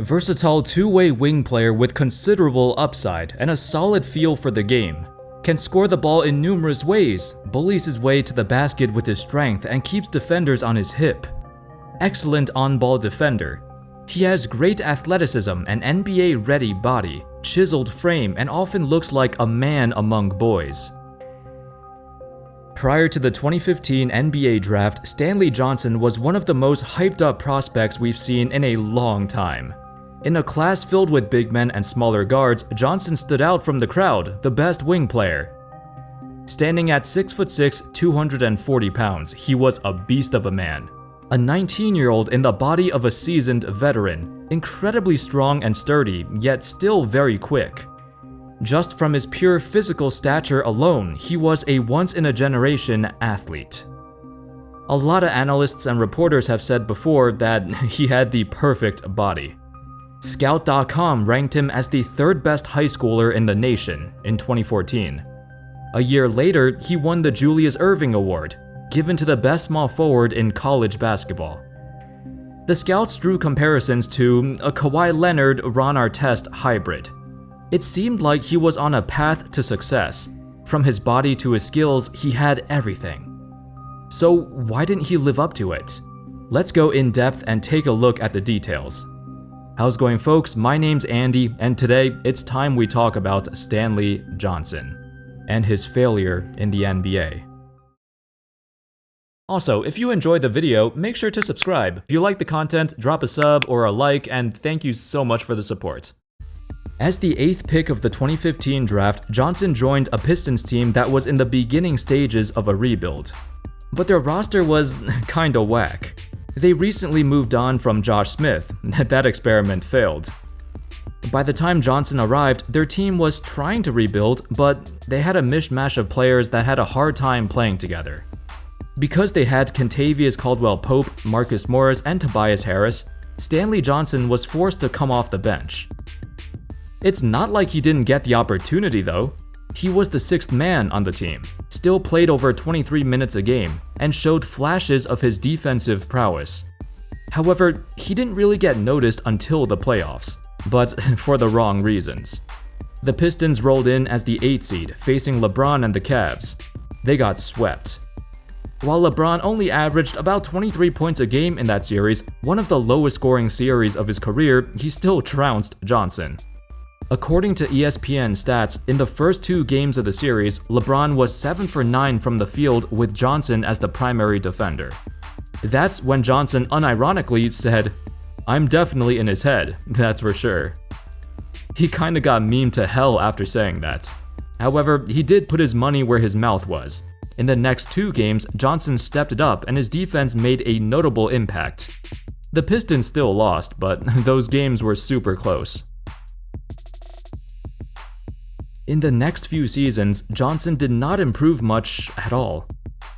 Versatile two-way wing player with considerable upside and a solid feel for the game. Can score the ball in numerous ways, bullies his way to the basket with his strength and keeps defenders on his hip. Excellent on-ball defender. He has great athleticism and NBA-ready body, chiseled frame, and often looks like a man among boys. Prior to the 2015 NBA draft, Stanley Johnson was one of the most hyped-up prospects we've seen in a long time. In a class filled with big men and smaller guards, Johnson stood out from the crowd, the best wing player. Standing at 6'6", 240 pounds, he was a beast of a man. A 19-year-old in the body of a seasoned veteran, incredibly strong and sturdy, yet still very quick. Just from his pure physical stature alone, he was a once-in-a-generation athlete. A lot of analysts and reporters have said before that he had the perfect body. Scout.com ranked him as the third best high schooler in the nation in 2014. A year later, he won the Julius Erving Award, given to the best small forward in college basketball. The scouts drew comparisons to a Kawhi Leonard, Ron Artest hybrid. It seemed like he was on a path to success. From his body to his skills, he had everything. So why didn't he live up to it? Let's go in depth and take a look at the details. How's it going, folks? My name's Andy, and today it's time we talk about Stanley Johnson and his failure in the NBA. Also, if you enjoyed the video, make sure to subscribe. If you like the content, drop a sub or a like, and thank you so much for the support. As the 8th pick of the 2015 draft, Johnson joined a Pistons team that was in the beginning stages of a rebuild. But their roster was kinda whack. They recently moved on from Josh Smith. That experiment failed. By the time Johnson arrived, their team was trying to rebuild, but they had a mishmash of players that had a hard time playing together. Because they had Kentavious Caldwell-Pope, Marcus Morris, and Tobias Harris, Stanley Johnson was forced to come off the bench. It's not like he didn't get the opportunity though. He was the 6th man on the team, still played over 23 minutes a game, and showed flashes of his defensive prowess. However, he didn't really get noticed until the playoffs, but for the wrong reasons. The Pistons rolled in as the 8th seed, facing LeBron and the Cavs. They got swept. While LeBron only averaged about 23 points a game in that series, one of the lowest scoring series of his career, he still trounced Johnson. According to ESPN stats, in the first 2 games of the series, LeBron was 7 for 9 from the field with Johnson as the primary defender. That's when Johnson unironically said, "I'm definitely in his head, that's for sure." He kinda got memed to hell after saying that. However, he did put his money where his mouth was. In the next 2 games, Johnson stepped it up and his defense made a notable impact. The Pistons still lost, but those games were super close. In the next few seasons, Johnson did not improve much at all.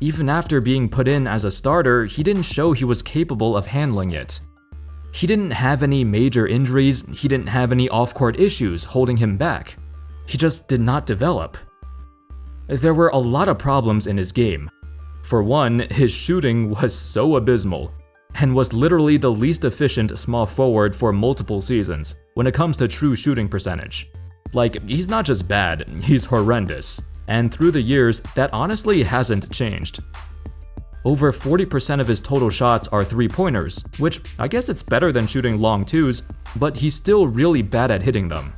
Even after being put in as a starter, he didn't show he was capable of handling it. He didn't have any major injuries, he didn't have any off-court issues holding him back. He just did not develop. There were a lot of problems in his game. For one, his shooting was so abysmal, and was literally the least efficient small forward for multiple seasons when it comes to true shooting percentage. Like, he's not just bad, he's horrendous. And through the years, that honestly hasn't changed. Over 40% of his total shots are three-pointers, which I guess it's better than shooting long twos, but he's still really bad at hitting them.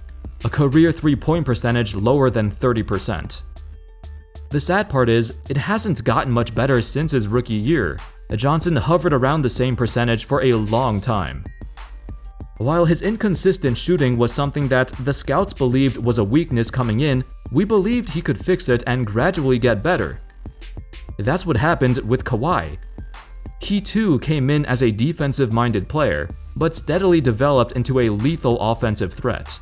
A career three-point percentage lower than 30%. The sad part is, it hasn't gotten much better since his rookie year. Johnson hovered around the same percentage for a long time. While his inconsistent shooting was something that the scouts believed was a weakness coming in, we believed he could fix it and gradually get better. That's what happened with Kawhi. He too came in as a defensive-minded player, but steadily developed into a lethal offensive threat.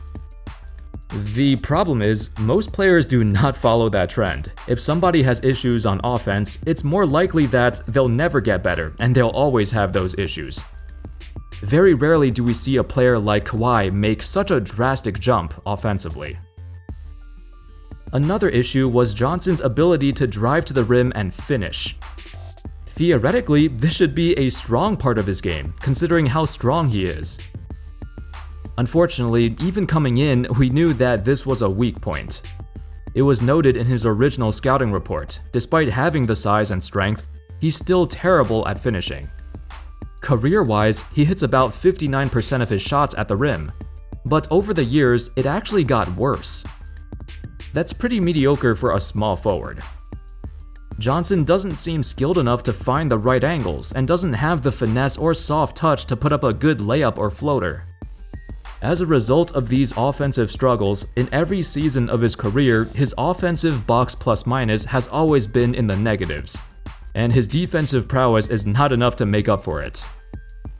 The problem is, most players do not follow that trend. If somebody has issues on offense, it's more likely that they'll never get better, and they'll always have those issues. Very rarely do we see a player like Kawhi make such a drastic jump offensively. Another issue was Johnson's ability to drive to the rim and finish. Theoretically, this should be a strong part of his game, considering how strong he is. Unfortunately, even coming in, we knew that this was a weak point. It was noted in his original scouting report, despite having the size and strength, he's still terrible at finishing. Career-wise, he hits about 59% of his shots at the rim, but over the years, it actually got worse. That's pretty mediocre for a small forward. Johnson doesn't seem skilled enough to find the right angles and doesn't have the finesse or soft touch to put up a good layup or floater. As a result of these offensive struggles, in every season of his career, his offensive box plus-minus has always been in the negatives, and his defensive prowess is not enough to make up for it.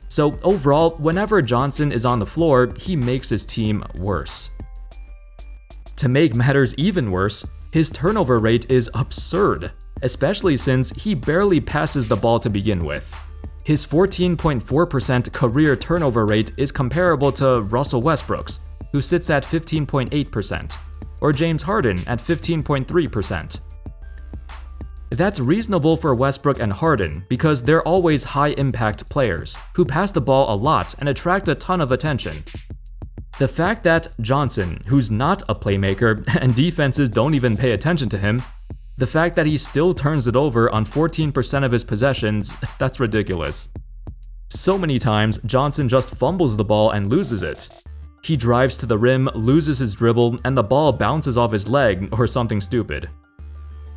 So overall, whenever Johnson is on the floor, he makes his team worse. To make matters even worse, his turnover rate is absurd, especially since he barely passes the ball to begin with. His 14.4% career turnover rate is comparable to Russell Westbrook's, who sits at 15.8%, or James Harden at 15.3%. That's reasonable for Westbrook and Harden because they're always high-impact players who pass the ball a lot and attract a ton of attention. The fact that Johnson, who's not a playmaker and defenses don't even pay attention to him, the fact that he still turns it over on 14% of his possessions, that's ridiculous. So many times, Johnson just fumbles the ball and loses it. He drives to the rim, loses his dribble, and the ball bounces off his leg or something stupid.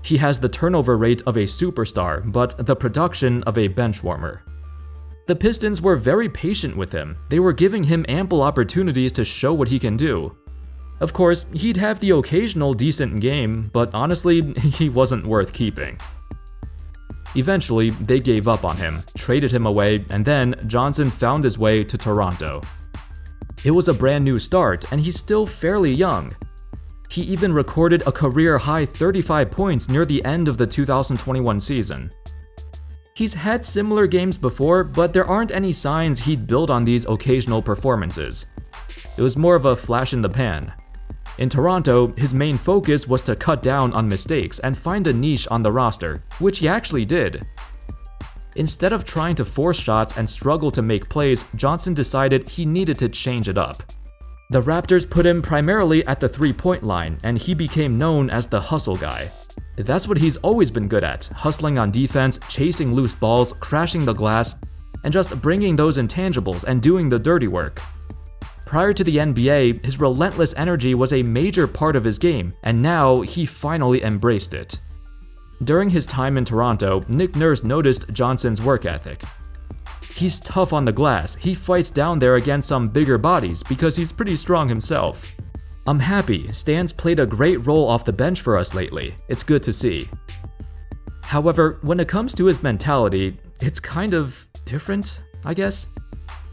He has the turnover rate of a superstar, but the production of a bench warmer. The Pistons were very patient with him. They were giving him ample opportunities to show what he can do. Of course, he'd have the occasional decent game, but honestly, he wasn't worth keeping. Eventually, they gave up on him, traded him away, and then Johnson found his way to Toronto. It was a brand new start, and he's still fairly young. He even recorded a career-high 35 points near the end of the 2021 season. He's had similar games before, but there aren't any signs he'd build on these occasional performances. It was more of a flash in the pan. In Toronto, his main focus was to cut down on mistakes and find a niche on the roster, which he actually did. Instead of trying to force shots and struggle to make plays, Johnson decided he needed to change it up. The Raptors put him primarily at the three-point line, and he became known as the hustle guy. That's what he's always been good at, hustling on defense, chasing loose balls, crashing the glass, and just bringing those intangibles and doing the dirty work. Prior to the NBA, his relentless energy was a major part of his game, and now he finally embraced it. During his time in Toronto, Nick Nurse noticed Johnson's work ethic. He's tough on the glass, he fights down there against some bigger bodies because he's pretty strong himself. I'm happy, Stan's played a great role off the bench for us lately, it's good to see. However, when it comes to his mentality, it's kind of different, I guess.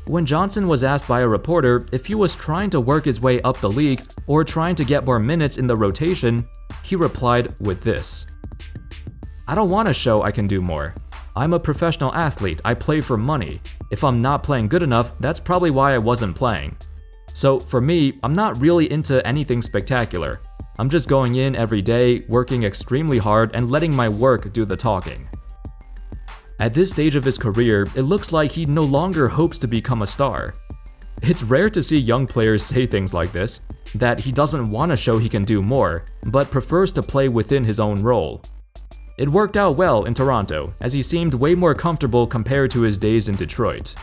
When Johnson was asked by a reporter if he was trying to work his way up the league or trying to get more minutes in the rotation, he replied with this: "I don't want to show I can do more. I'm a professional athlete, I play for money. If I'm not playing good enough, that's probably why I wasn't playing. So for me, I'm not really into anything spectacular. I'm just going in every day, working extremely hard and letting my work do the talking." At this stage of his career, it looks like he no longer hopes to become a star. It's rare to see young players say things like this, that he doesn't want to show he can do more, but prefers to play within his own role. It worked out well in Toronto, as he seemed way more comfortable compared to his days in Detroit.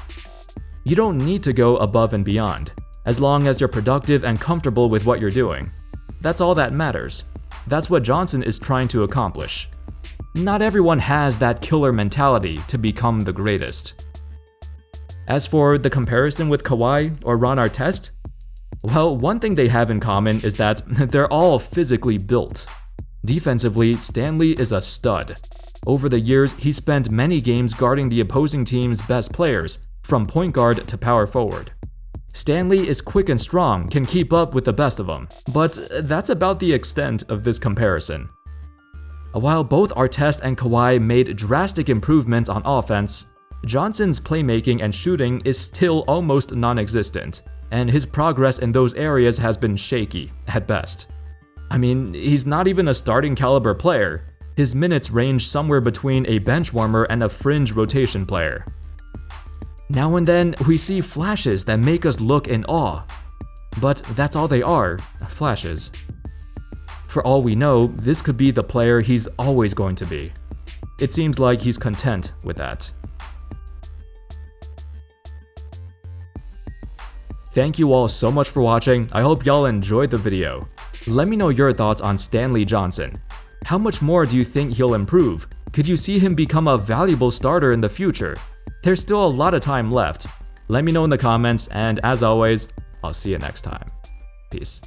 You don't need to go above and beyond, as long as you're productive and comfortable with what you're doing. That's all that matters. That's what Johnson is trying to accomplish. Not everyone has that killer mentality to become the greatest. As for the comparison with Kawhi or Ron Artest, well, one thing they have in common is that they're all physically built. Defensively, Stanley is a stud. Over the years, he spent many games guarding the opposing team's best players, from point guard to power forward. Stanley is quick and strong, can keep up with the best of them, but that's about the extent of this comparison. While both Artest and Kawhi made drastic improvements on offense, Johnson's playmaking and shooting is still almost non-existent, and his progress in those areas has been shaky, at best. I mean, he's not even a starting caliber player. His minutes range somewhere between a bench warmer and a fringe rotation player. Now and then, we see flashes that make us look in awe. But that's all they are, flashes. For all we know, this could be the player he's always going to be. It seems like he's content with that. Thank you all so much for watching. I hope y'all enjoyed the video. Let me know your thoughts on Stanley Johnson. How much more do you think he'll improve? Could you see him become a valuable starter in the future? There's still a lot of time left. Let me know in the comments, and as always, I'll see you next time. Peace.